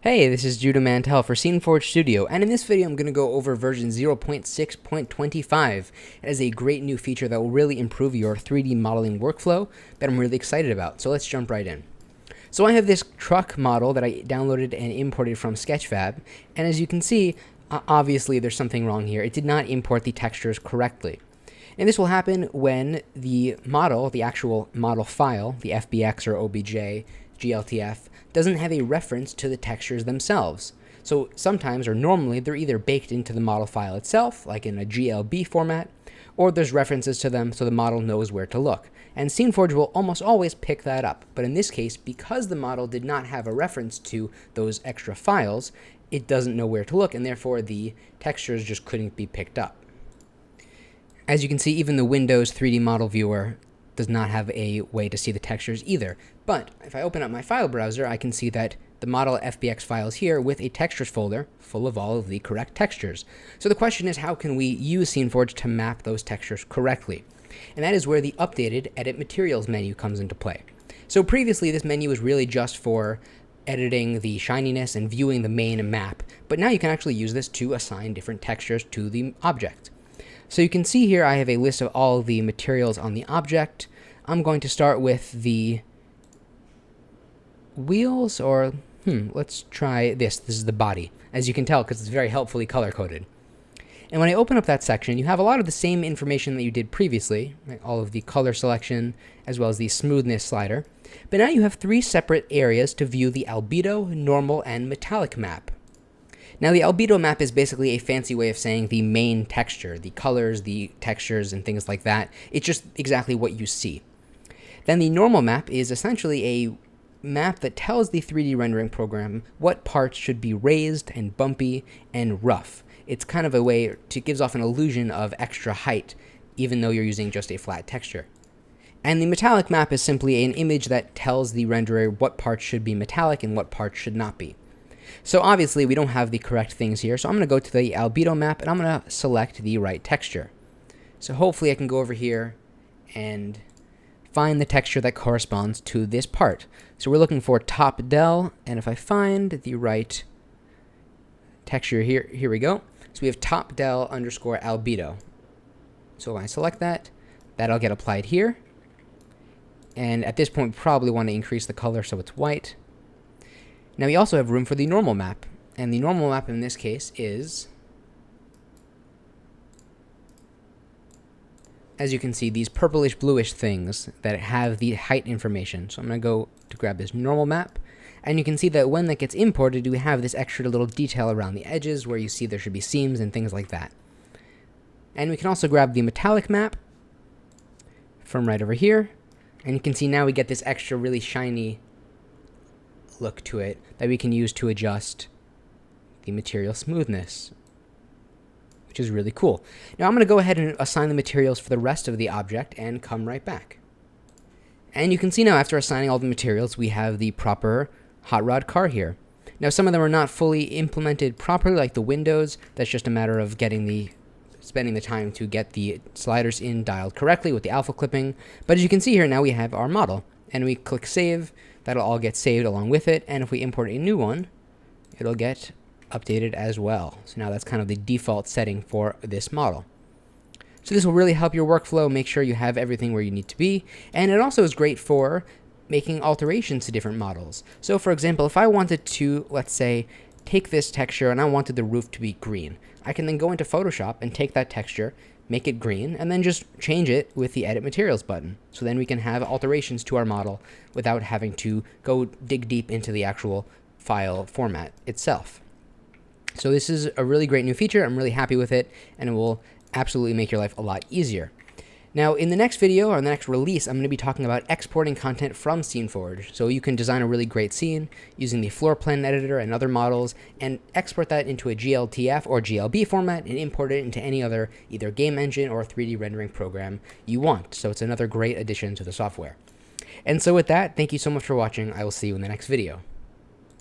Hey, this is Judah Mantel for SceneForge Studio, and in this video I'm going to go over version 0.6.25. It is a great new feature that will really improve your 3D modeling workflow that I'm really excited about, so let's jump right in. So I have this truck model that I downloaded and imported from Sketchfab, and as you can see, obviously there's something wrong here. It did not import the textures correctly. And this will happen when the model, the actual model file, the FBX or OBJ, GLTF, doesn't have a reference to the textures themselves. So sometimes, or normally, they're either baked into the model file itself, like in a GLB format, or there's references to them so the model knows where to look. And SceneForge will almost always pick that up. But in this case, because the model did not have a reference to those extra files, it doesn't know where to look, and therefore the textures just couldn't be picked up. As you can see, even the Windows 3D model viewer does not have a way to see the textures either. But if I open up my file browser, I can see that the model FBX file is here with a textures folder full of all of the correct textures. So the question is, how can we use SceneForge to map those textures correctly? And that is where the updated Edit Materials menu comes into play. So previously, this menu was really just for editing the shininess and viewing the main map, but now you can actually use this to assign different textures to the object. So you can see here I have a list of all of the materials on the object. I'm going to start with the wheels, or let's try this. This is the body, as you can tell, because it's very helpfully color-coded. And when I open up that section, you have a lot of the same information that you did previously, right? All of the color selection, as well as the smoothness slider. But now you have three separate areas to view the albedo, normal, and metallic map. Now the albedo map is basically a fancy way of saying the main texture, the colors, the textures, and things like that. It's just exactly what you see. Then the normal map is essentially a map that tells the 3D rendering program what parts should be raised and bumpy and rough. It's kind of a way to gives off an illusion of extra height, even though you're using just a flat texture. And the metallic map is simply an image that tells the renderer what parts should be metallic and what parts should not be. So obviously we don't have the correct things here, so I'm going to go to the albedo map and I'm going to select the right texture. So hopefully I can go over here and find the texture that corresponds to this part. So we're looking for top del, and if I find the right texture here we go. So we have top del underscore albedo. So when I select that, that'll get applied here. And at this point, we probably want to increase the color so it's white. Now we also have room for the normal map, and the normal map in this case is, as you can see, these purplish bluish things that have the height information. So I'm going to go to grab this normal map, and you can see that when that gets imported, we have this extra little detail around the edges where you see there should be seams and things like that. And we can also grab the metallic map from right over here, and you can see now we get this extra really shiny look to it that we can use to adjust the material smoothness, which is really cool. Now I'm going to go ahead and assign the materials for the rest of the object and come right back. And you can see now after assigning all the materials, we have the proper hot rod car here. Now some of them are not fully implemented properly, like the windows. That's just a matter of spending the time to get the sliders in dialed correctly with the alpha clipping. But as you can see here, now we have our model, and we click save. That'll all get saved along with it, and if we import a new one, it'll get updated as well. So now that's kind of the default setting for this model. So this will really help your workflow, make sure you have everything where you need to be, and it also is great for making alterations to different models. So for example, if I wanted to, let's say, take this texture and I wanted the roof to be green, I can then go into Photoshop and take that texture, make it green, and then just change it with the Edit Materials button. So then we can have alterations to our model without having to go dig deep into the actual file format itself. So this is a really great new feature. I'm really happy with it, and it will absolutely make your life a lot easier. Now, in the next video, or the next release, I'm going to be talking about exporting content from SceneForge. So you can design a really great scene using the floor plan editor and other models, and export that into a GLTF or GLB format and import it into any other either game engine or 3D rendering program you want. So it's another great addition to the software. And so with that, thank you so much for watching. I will see you in the next video.